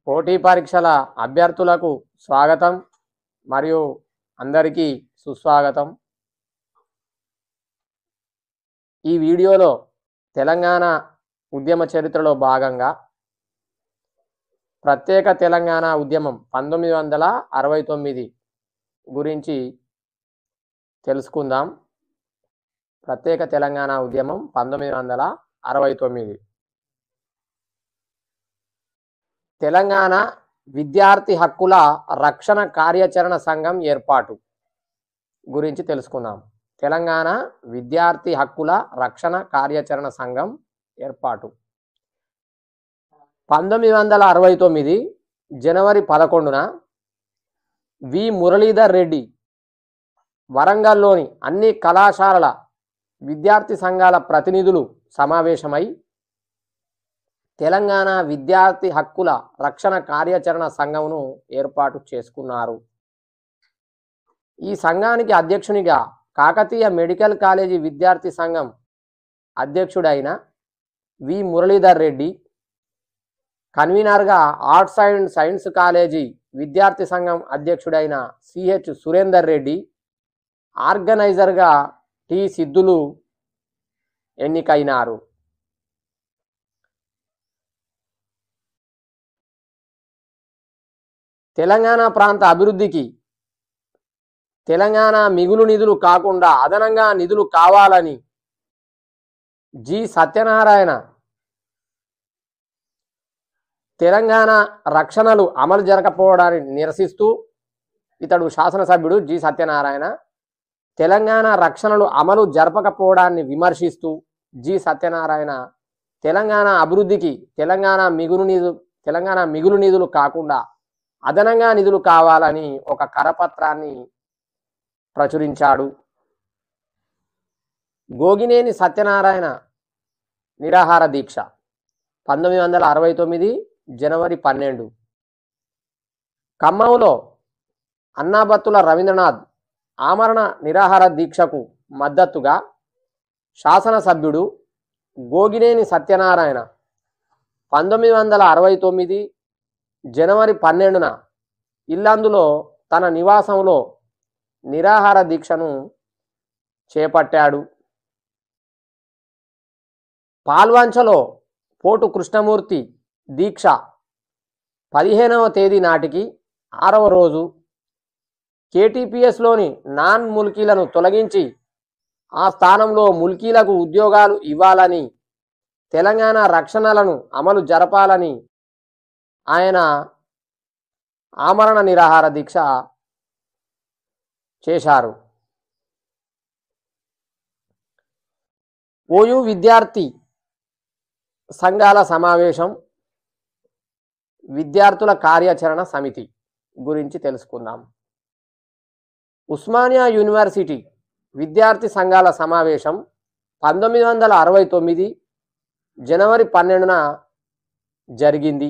పోటీ పరీక్షల అభ్యర్థులకు స్వాగతం మరియు అందరికీ సుస్వాగతం. ఈ వీడియోలో తెలంగాణ ఉద్యమ చరిత్రలో భాగంగా ప్రత్యేక తెలంగాణ ఉద్యమం 1969 గురించి తెలుసుకుందాం. ప్రత్యేక తెలంగాణ ఉద్యమం 1969. తెలంగాణ విద్యార్థి హక్కుల రక్షణ కార్యాచరణ సంఘం ఏర్పాటు గురించి తెలుసుకుందాం. తెలంగాణ విద్యార్థి హక్కుల రక్షణ కార్యాచరణ సంఘం ఏర్పాటు 1969 జనవరి 11న వి మురళీధర్ రెడ్డి వరంగల్లోని అన్ని కళాశాలల విద్యార్థి సంఘాల ప్రతినిధులు సమావేశమై తెలంగాణ విద్యార్థి హక్కుల రక్షణ కార్యాచరణ సంఘమును ఏర్పాటు చేసుకున్నారు. ఈ సంఘానికి అధ్యక్షునిగా కాకతీయ మెడికల్ కాలేజీ విద్యార్థి సంఘం అధ్యక్షుడైన వి మురళీధర్ రెడ్డి, కన్వీనర్గా ఆర్ట్స్ అండ్ సైన్స్ కాలేజీ విద్యార్థి సంఘం అధ్యక్షుడైన సిహెచ్ సురేందర్ రెడ్డి, ఆర్గనైజర్గా టి సిద్ధులు ఎన్నికైనారు. తెలంగాణ ప్రాంత అభివృద్ధికి తెలంగాణ మిగులు నిధులు కాకుండా అదనంగా నిధులు కావాలని జి సత్యనారాయణ తెలంగాణ రక్షణలు అమలు జరగకపోవడాన్ని నిరసిస్తూ, ఇతడు శాసనసభ్యుడు జి సత్యనారాయణ తెలంగాణ రక్షణలు అమలు జరపకపోవడాన్ని విమర్శిస్తూ జి సత్యనారాయణ తెలంగాణ అభివృద్ధికి తెలంగాణ మిగులు నిధులు కాకుండా అదనంగా నిధులు కావాలని ఒక కరపత్రాన్ని ప్రచురించాడు. గోగినేని సత్యనారాయణ నిరాహార దీక్ష 1969 జనవరి 12. ఖమ్మంలో అన్నాబత్తుల రవీంద్రనాథ్ ఆమరణ నిరాహార దీక్షకు మద్దతుగా శాసనసభ్యుడు గోగినేని సత్యనారాయణ 1969 జనవరి 12న ఇల్లందులో తన నివాసంలో నిరాహార దీక్షను చేపట్టాడు. పాల్వంచలో పోటు కృష్ణమూర్తి దీక్ష 15వ తేదీ నాటికి 6వ రోజు కేటీపీఎస్లోని నాన్ ముల్కీలను తొలగించి ఆ స్థానంలో ముల్కీలకు ఉద్యోగాలు ఇవ్వాలని, తెలంగాణ రక్షణలను అమలు జరపాలని ఆయన ఆమరణ నిరాహార దీక్ష చేశారు. ఓయూ విద్యార్థి సంఘాల సమావేశం, విద్యార్థుల కార్యాచరణ సమితి గురించి తెలుసుకుందాం. ఉస్మానియా యూనివర్సిటీ విద్యార్థి సంఘాల సమావేశం 1969 జనవరి 12న జరిగింది.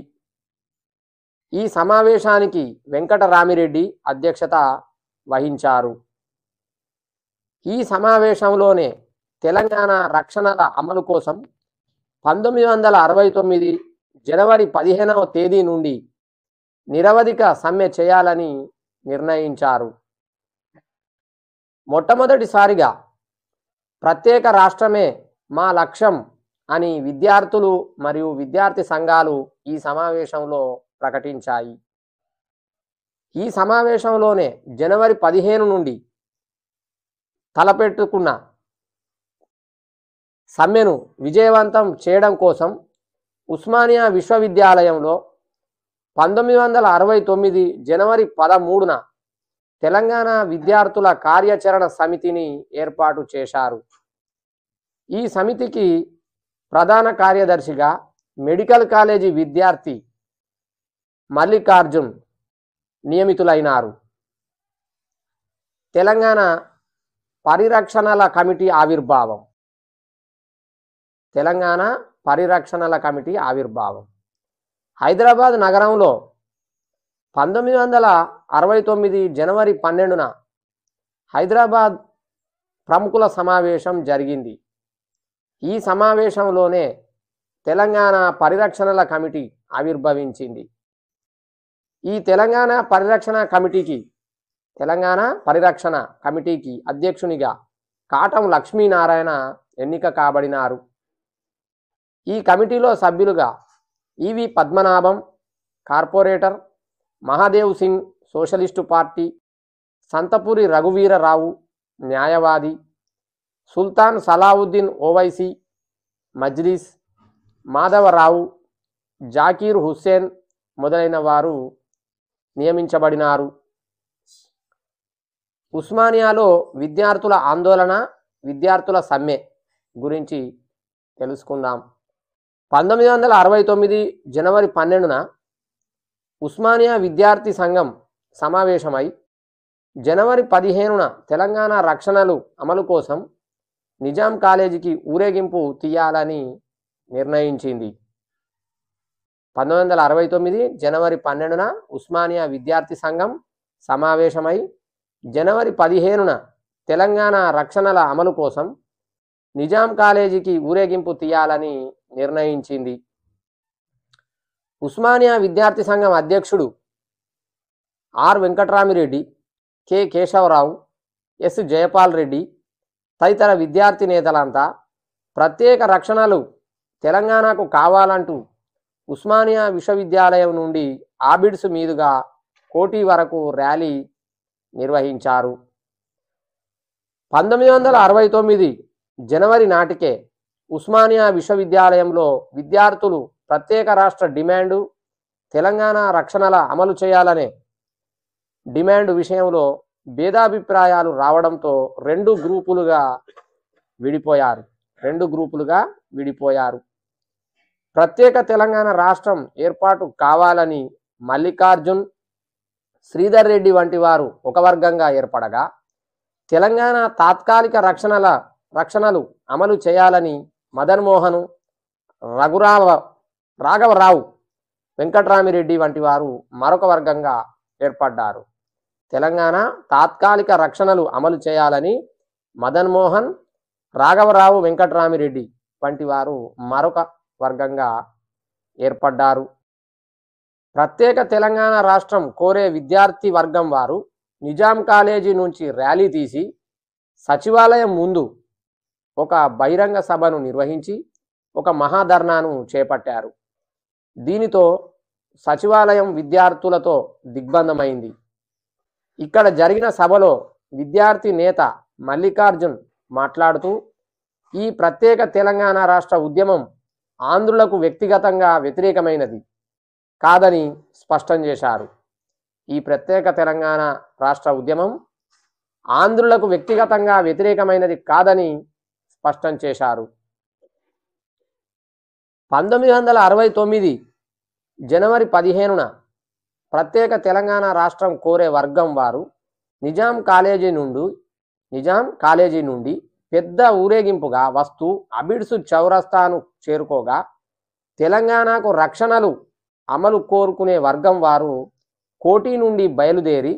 ఈ సమావేశానికి వెంకటరామిరెడ్డి అధ్యక్షత వహించారు. ఈ సమావేశంలోనే తెలంగాణ రక్షణల అమలు కోసం 1969 జనవరి 15వ తేదీ నుండి నిరవధిక సమ్మె చేయాలని నిర్ణయించారు. మొట్టమొదటిసారిగా ప్రత్యేక రాష్ట్రమే మా లక్ష్యం అని విద్యార్థులు మరియు విద్యార్థి సంఘాలు ఈ సమావేశంలో ప్రకటించాయి. ఈ సమావేశంలోనే జనవరి 15 నుండి తలపెట్టుకున్న సమ్మెను విజయవంతం చేయడం కోసం ఉస్మానియా విశ్వవిద్యాలయంలో 1969 జనవరి 13న తెలంగాణ విద్యార్థుల కార్యాచరణ సమితిని ఏర్పాటు చేశారు. ఈ సమితికి ప్రధాన కార్యదర్శిగా మెడికల్ కాలేజీ విద్యార్థి మల్లికార్జున్ నియమితులైనారు. తెలంగాణ పరిరక్షణల కమిటీ ఆవిర్భావం. తెలంగాణ పరిరక్షణల కమిటీ ఆవిర్భావం హైదరాబాద్ నగరంలో 1969 జనవరి 12న హైదరాబాద్ ప్రముఖుల సమావేశం జరిగింది. ఈ సమావేశంలోనే తెలంగాణ పరిరక్షణల కమిటీ ఆవిర్భవించింది. ఈ తెలంగాణ పరిరక్షణ కమిటీకి అధ్యక్షునిగా కాటం లక్ష్మీనారాయణ ఎన్నిక కాబడినారు. ఈ కమిటీలో సభ్యులుగా E V Padmanabham corporator, Mahadev Singh socialist party, Santhapuri రఘువీరరావు న్యాయవాది, సుల్తాన్ సలావుద్దీన్ ఓవైసీ మజ్లిస్, మాధవరావు, జాకీర్ హుస్సేన్ మొదలైన వారు నియమించబడినారు. ఉస్మానియాలో విద్యార్థుల ఆందోళన, విద్యార్థుల సమ్మె గురించి తెలుసుకుందాం. 1969 జనవరి 12న ఉస్మానియా విద్యార్థి సంఘం సమావేశమై జనవరి 15న తెలంగాణ రక్షణలు అమలు కోసం నిజాం కాలేజీకి ఊరేగింపు తీయాలని నిర్ణయించింది. 1969 జనవరి 12న ఉస్మానియా విద్యార్థి సంఘం సమావేశమై జనవరి 15న తెలంగాణ రక్షణల అమలు కోసం నిజాం కాలేజీకి ఊరేగింపు తీయాలని నిర్ణయించింది. ఉస్మానియా విద్యార్థి సంఘం అధ్యక్షుడు R Venkatramireddy, K Keshavarao, S Jaipal Reddy తదితర విద్యార్థి నేతలంతా ప్రత్యేక రక్షణలు తెలంగాణకు కావాలంటూ ఉస్మానియా విశ్వవిద్యాలయం నుండి ఆబిడ్స్ మీదుగా కోటి వరకు ర్యాలీ నిర్వహించారు. 1969 జనవరి నాటికే ఉస్మానియా విశ్వవిద్యాలయంలో విద్యార్థులు ప్రత్యేక రాష్ట్ర డిమాండు, తెలంగాణ రక్షణల అమలు చేయాలనే డిమాండ్ విషయంలో భేదాభిప్రాయాలు రావడంతో రెండు గ్రూపులుగా విడిపోయారు. ప్రత్యేక తెలంగాణ రాష్ట్రం ఏర్పాటు కావాలని మల్లికార్జున్, శ్రీధర్ రెడ్డి వంటి వారు ఒక వర్గంగా ఏర్పడగా, తెలంగాణ తాత్కాలిక రక్షణలు అమలు చేయాలని మదన్మోహన్, రాఘవరావు, వెంకట్రామిరెడ్డి వంటి వారు మరొక వర్గంగా ఏర్పడ్డారు. తెలంగాణ తాత్కాలిక రక్షణలు అమలు చేయాలని మదన్మోహన్, రాఘవరావు, వెంకట్రామిరెడ్డి వంటి వారు మరొక వర్గంగా ఏర్పడ్డారు. ప్రత్యేక తెలంగాణ రాష్ట్రం కోరే విద్యార్థి వర్గం వారు నిజాం కాలేజీ నుంచి ర్యాలీ తీసి సచివాలయం ముందు ఒక బహిరంగ సభను నిర్వహించి ఒక మహాధర్నాను చేపట్టారు. దీనితో సచివాలయం విద్యార్థులతో దిగ్బంధమైంది. ఇక్కడ జరిగిన సభలో విద్యార్థి నేత మల్లికార్జున్ మాట్లాడుతూ ఈ ప్రత్యేక తెలంగాణ రాష్ట్ర ఉద్యమం ఆంధ్రులకు వ్యక్తిగతంగా వ్యతిరేకమైనది కాదని స్పష్టం చేశారు. ఈ ప్రత్యేక తెలంగాణ రాష్ట్ర ఉద్యమం ఆంధ్రులకు వ్యక్తిగతంగా వ్యతిరేకమైనది కాదని స్పష్టం చేశారు. 1969 జనవరి 15న ప్రత్యేక తెలంగాణ రాష్ట్రం కోరే వర్గం వారు నిజాం కాలేజీ నుండి పెద్ద ఊరేగింపుగా వస్తూ అబిడ్స్ చౌరస్తాను చేరుకోగా, తెలంగాణకు రక్షణలు అమలు కోరుకునే వర్గం వారు కోటి నుండి బయలుదేరి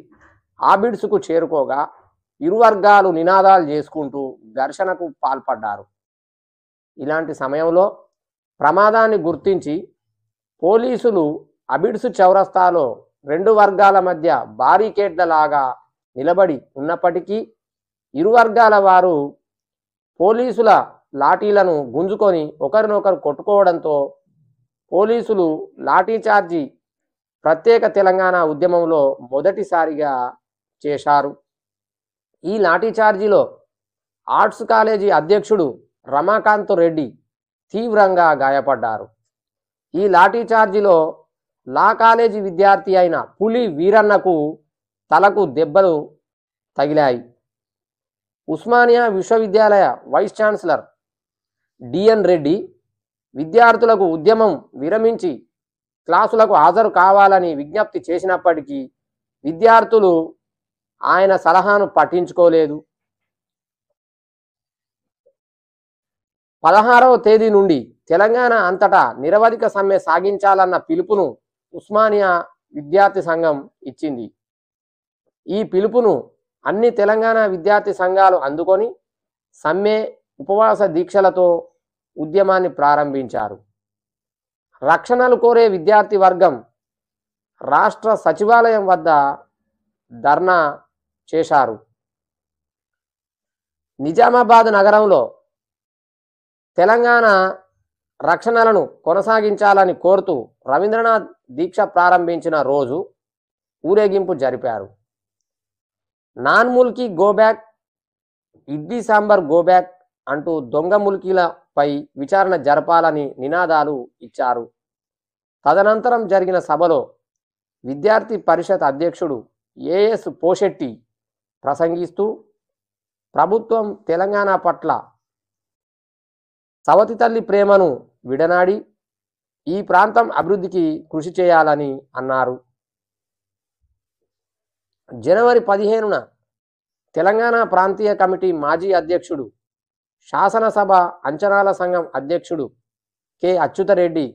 ఆబిడ్స్కు చేరుకోగా ఇరు వర్గాలు నినాదాలు చేసుకుంటూ ఘర్షణకు పాల్పడ్డారు. ఇలాంటి సమయంలో ప్రమాదాన్ని గుర్తించి పోలీసులు అబిడ్స్ చౌరస్తాలో రెండు వర్గాల మధ్య బారికేడ్లలాగా నిలబడి ఉన్నప్పటికీ ఇరు వర్గాల వారు పోలీసుల లాఠీలను గుంజుకొని ఒకరినొకరు కొట్టుకోవడంతో పోలీసులు లాఠీచార్జి ప్రత్యేక తెలంగాణ ఉద్యమంలో మొదటిసారిగా చేశారు. ఈ లాఠీచార్జీలో ఆర్ట్స్ కాలేజీ అధ్యక్షుడు రమాకాంత్ రెడ్డి తీవ్రంగా గాయపడ్డారు. ఈ లాఠీచార్జీలో లా కాలేజీ విద్యార్థి అయిన పులి వీరన్నకు తలకు దెబ్బలు తగిలాయి. ఉస్మానియా విశ్వవిద్యాలయ వైస్ ఛాన్సలర్ డిఎన్ రెడ్డి విద్యార్థులకు ఉద్యమం విరమించి క్లాసులకు హాజరు కావాలని విజ్ఞప్తి చేసినప్పటికీ విద్యార్థులు ఆయన సలహాను పట్టించుకోలేదు. 16వ తేదీ నుండి తెలంగాణ అంతటా నిరవధిక సమ్మె సాగించాలన్న పిలుపును ఉస్మానియా విద్యార్థి సంఘం ఇచ్చింది. ఈ పిలుపును అన్ని తెలంగాణ విద్యార్థి సంఘాలు అందుకొని సమ్మె, ఉపవాస దీక్షలతో ఉద్యమాన్ని ప్రారంభించారు. రక్షణలు కోరే విద్యార్థి వర్గం రాష్ట్ర సచివాలయం వద్ద ధర్నా చేశారు. నిజామాబాద్ నగరంలో తెలంగాణ రక్షణలను కొనసాగించాలని కోరుతూ రవీంద్రనాథ్ దీక్ష ప్రారంభించిన రోజు ఊరేగింపు జరిపారు. Non Mulki go back, idli sambar go back అంటూ దొంగ ముల్కీలపై విచారణ జరపాలని నినాదాలు ఇచ్చారు. తదనంతరం జరిగిన సభలో విద్యార్థి పరిషత్ అధ్యక్షుడు ఏఎస్ పోషెట్టి ప్రసంగిస్తూ ప్రభుత్వం తెలంగాణ పట్ల సవతి తల్లి ప్రేమను విడనాడి ఈ ప్రాంతం అభివృద్ధికి కృషి చేయాలని అన్నారు. జనవరి 15న తెలంగాణ ప్రాంతీయ కమిటీ మాజీ అధ్యక్షుడు, శాసనసభ అంచనాల సంఘం అధ్యక్షుడు కె అచ్యుతరెడ్డి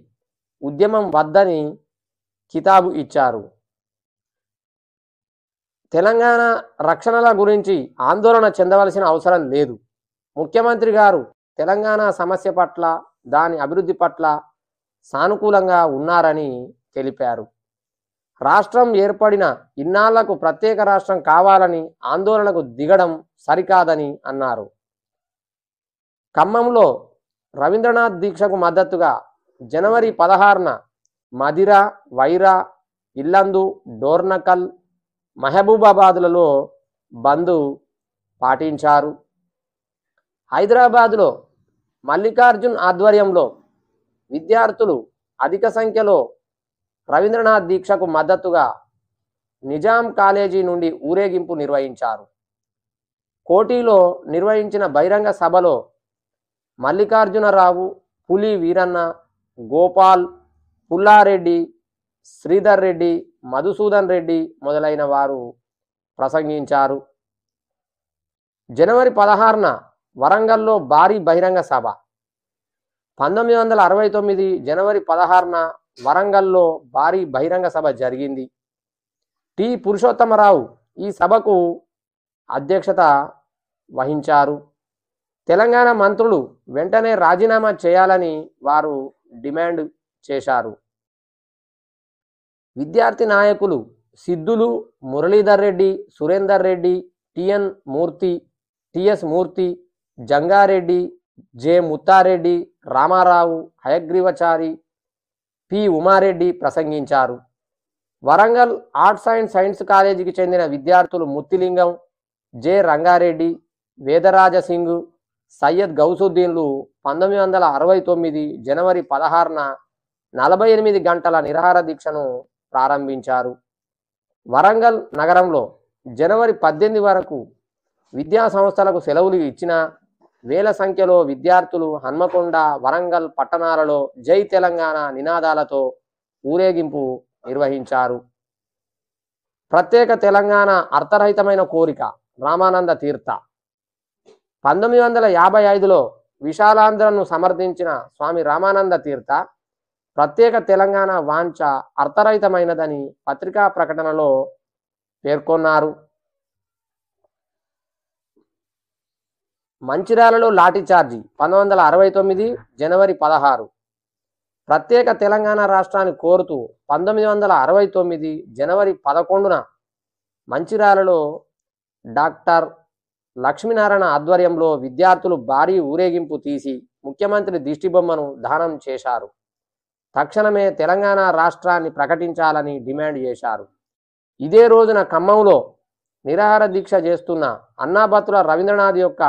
ఉద్యమం వద్దని కితాబు ఇచ్చారు. తెలంగాణ రక్షణల గురించి ఆందోళన చెందవలసిన అవసరం లేదు. ముఖ్యమంత్రి గారు తెలంగాణ సమస్య పట్ల, దాని అభివృద్ధి పట్ల సానుకూలంగా ఉన్నారని తెలిపారు. రాష్ట్రం ఏర్పడిన ఇన్నాళ్లకు ప్రత్యేక రాష్ట్రం కావాలని ఆందోళనకు దిగడం సరికాదని అన్నారు. ఖమ్మంలో రవీంద్రనాథ్ దీక్షకు మద్దతుగా జనవరి 16న మదిర, వైరా, ఇల్లందు, డోర్నకల్, మహబూబాబాద్లలో బంద్ పాటించారు. హైదరాబాద్లో మల్లికార్జున్ ఆధ్వర్యంలో విద్యార్థులు అధిక సంఖ్యలో రవీంద్రనాథ్ దీక్షకు మద్దతుగా నిజాం కాలేజీ నుండి ఊరేగింపు నిర్వహించారు. కోటిలో నిర్వహించిన బహిరంగ సభలో మల్లికార్జునరావు, పులి వీరన్న, గోపాల్, పుల్లారెడ్డి, శ్రీధర్ రెడ్డి, మధుసూదన్ రెడ్డి మొదలైన వారు ప్రసంగించారు. జనవరి 16న వరంగల్లో భారీ బహిరంగ సభ. 1969 జనవరి 16న వరంగల్లో భారీ బహిరంగ సభ జరిగింది. టి పురుషోత్తమరావు ఈ సభకు అధ్యక్షత వహించారు. తెలంగాణ మంత్రులు వెంటనే రాజీనామా చేయాలని వారు డిమాండ్ చేశారు. విద్యార్థి నాయకులు సిద్ధులు, మురళీధర్ రెడ్డి, సురేందర్ రెడ్డి, టిఎస్ మూర్తి, జంగారెడ్డి, జె ముత్తారెడ్డి, రామారావు, హయగ్రీవచారి, పి ఉమారెడ్డి ప్రసంగించారు. వరంగల్ ఆర్ట్స్ అండ్ సైన్స్ కాలేజీకి చెందిన విద్యార్థులు ముత్తిలింగం, జె రంగారెడ్డి, వేదరాజ సింగ్, సయ్యద్ గౌసుద్దీన్లు 1969 జనవరి 16న 48 గంటల నిరాహార దీక్షను ప్రారంభించారు. వరంగల్ నగరంలో జనవరి 18 వరకు విద్యా సంస్థలకు సెలవులు ఇచ్చిన వేల సంఖ్యలో విద్యార్థులు హన్మకొండ, వరంగల్ పట్టణాలలో జై తెలంగాణ నినాదాలతో ఊరేగింపు నిర్వహించారు. ప్రత్యేక తెలంగాణ అర్థరహితమైన కోరిక రామానంద తీర్థ. 1955లో విశాలాంధ్రను సమర్థించిన స్వామి రామానంద తీర్థ ప్రత్యేక తెలంగాణ వాంఛ అర్థరహితమైనదని పత్రికా ప్రకటనలో పేర్కొన్నారు. మంచిర్యాలలో లాఠీచార్జి 1969 జనవరి 16. ప్రత్యేక తెలంగాణ రాష్ట్రాన్ని కోరుతూ 1969 జనవరి 11న మంచిర్యాలలో డాక్టర్ లక్ష్మీనారాయణ ఆధ్వర్యంలో విద్యార్థులు భారీ ఊరేగింపు తీసి ముఖ్యమంత్రి దిష్టిబొమ్మను దహనం చేశారు. తక్షణమే తెలంగాణ రాష్ట్రాన్ని ప్రకటించాలని డిమాండ్ చేశారు. ఇదే రోజున ఖమ్మంలో నిరాహార దీక్ష చేస్తున్న అన్నాబత్తుల రవీంద్రనాథ్ యొక్క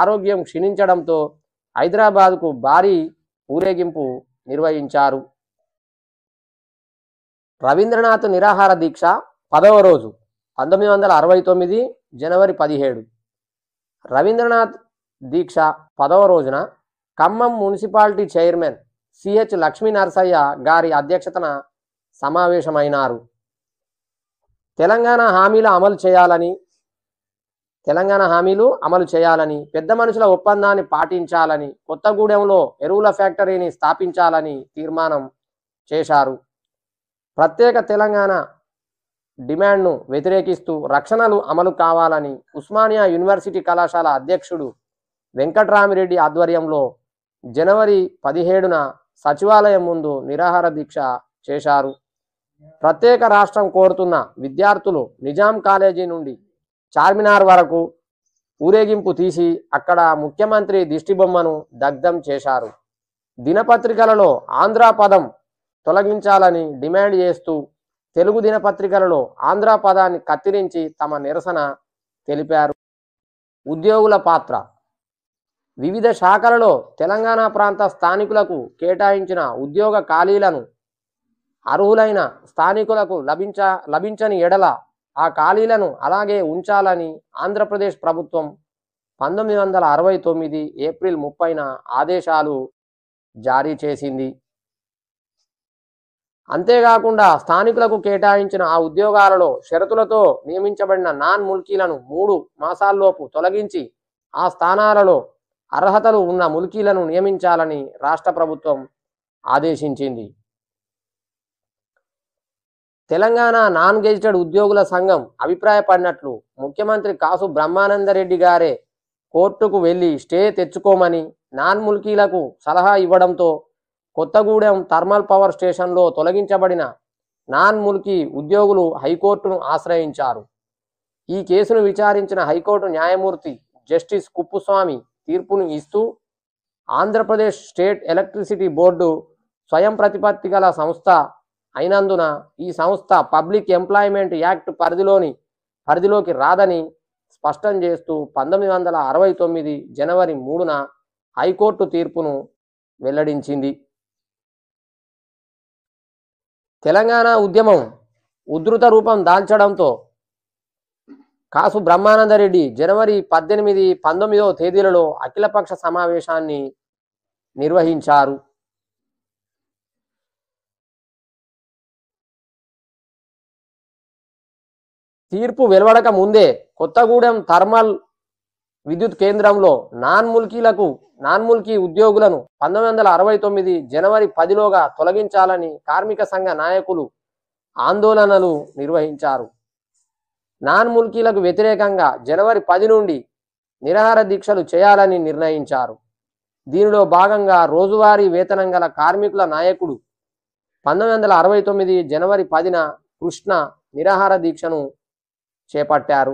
ఆరోగ్యం క్షీణించడంతో హైదరాబాద్కు భారీ ఊరేగింపు నిర్వహించారు. రవీంద్రనాథ్ నిరాహార దీక్ష 10వ రోజు 1969 జనవరి 17. రవీంద్రనాథ్ దీక్ష 10వ రోజున Khammam municipality chairman CH Lakshmi Narasaiah గారి అధ్యక్షతన సమావేశమైనారు. తెలంగాణ హామీలు అమలు చేయాలని, పెద్ద మనుషుల ఒప్పందాన్ని పాటించాలని, కొత్తగూడెంలో ఎరువుల ఫ్యాక్టరీని స్థాపించాలని తీర్మానం చేశారు. ప్రత్యేక తెలంగాణ డిమాండ్ను వ్యతిరేకిస్తూ రక్షణలు అమలు కావాలని ఉస్మానియా యూనివర్సిటీ కళాశాల అధ్యక్షుడు వెంకట్రామిరెడ్డి ఆధ్వర్యంలో జనవరి 17న సచివాలయం ముందు నిరాహార దీక్ష చేశారు. ప్రత్యేక రాష్ట్రం కోరుతున్న విద్యార్థులు నిజాం కాలేజీ నుండి చార్మినార్ వరకు ఊరేగింపు తీసి అక్కడ ముఖ్యమంత్రి దిష్టిబొమ్మను దగ్ధం చేశారు. దినపత్రికలలో ఆంధ్ర పదం తొలగించాలని డిమాండ్ చేస్తూ తెలుగు దినపత్రికలలో ఆంధ్ర పదాన్ని కత్తిరించి తమ నిరసన తెలిపారు. ఉద్యోగుల పాత్ర. వివిధ శాఖలలో తెలంగాణ ప్రాంత స్థానికులకు కేటాయించిన ఉద్యోగ ఖాళీలను అర్హులైన స్థానికులకు లభించని ఎడల ఆ ఖాళీలను అలాగే ఉంచాలని ఆంధ్రప్రదేశ్ ప్రభుత్వం 1969 ఏప్రిల్ 30న ఆదేశాలు జారీ చేసింది. అంతేకాకుండా స్థానికులకు కేటాయించిన ఆ ఉద్యోగాలలో షరతులతో నియమించబడిన నాన్ ముల్కీలను 3 మాసాల్లోపు తొలగించి ఆ స్థానాలలో అర్హతలు ఉన్న ముల్కీలను నియమించాలని రాష్ట్ర ప్రభుత్వం ఆదేశించింది. తెలంగాణ నాన్ గెజిటెడ్ ఉద్యోగుల సంఘం అభిప్రాయపడినట్లు ముఖ్యమంత్రి కాసు బ్రహ్మానందరెడ్డి గారే కోర్టుకు వెళ్లి స్టే తెచ్చుకోమని నాన్ ముల్కీలకు సలహా ఇవ్వడంతో కొత్తగూడెం థర్మల్ పవర్ స్టేషన్లో తొలగించబడిన నాన్ ముల్కీ ఉద్యోగులు హైకోర్టును ఆశ్రయించారు. ఈ కేసును విచారించిన హైకోర్టు న్యాయమూర్తి జస్టిస్ కుప్పుస్వామి తీర్పును ఇస్తూ ఆంధ్రప్రదేశ్ స్టేట్ ఎలక్ట్రిసిటీ బోర్డు స్వయం ప్రతిపత్తి గల సంస్థ అయినందున ఈ సంస్థ పబ్లిక్ ఎంప్లాయ్మెంట్ యాక్ట్ పరిధిలోకి రాదని స్పష్టం చేస్తూ 1969 జనవరి 3న హైకోర్టు తీర్పును వెల్లడించింది. తెలంగాణ ఉద్యమం ఉధృత రూపం దాల్చడంతో కాసు బ్రహ్మానందరెడ్డి జనవరి 18, 19వ తేదీలలో అఖిలపక్ష సమావేశాన్ని నిర్వహించారు. తీర్పు వెలువడక ముందే కొత్తగూడెం థర్మల్ విద్యుత్ కేంద్రంలో నాన్ ముల్కీ ఉద్యోగులను 1969 జనవరి 10లోగా తొలగించాలని కార్మిక సంఘ నాయకులు ఆందోళనలు నిర్వహించారు. నాన్ ముల్కీలకు వ్యతిరేకంగా జనవరి 10 నుండి నిరాహార దీక్షలు చేయాలని నిర్ణయించారు. దీనిలో భాగంగా రోజువారీ వేతనం గల కార్మికుల నాయకుడు 1969 జనవరి 10న కృష్ణ నిరాహార దీక్షను చేపట్టారు.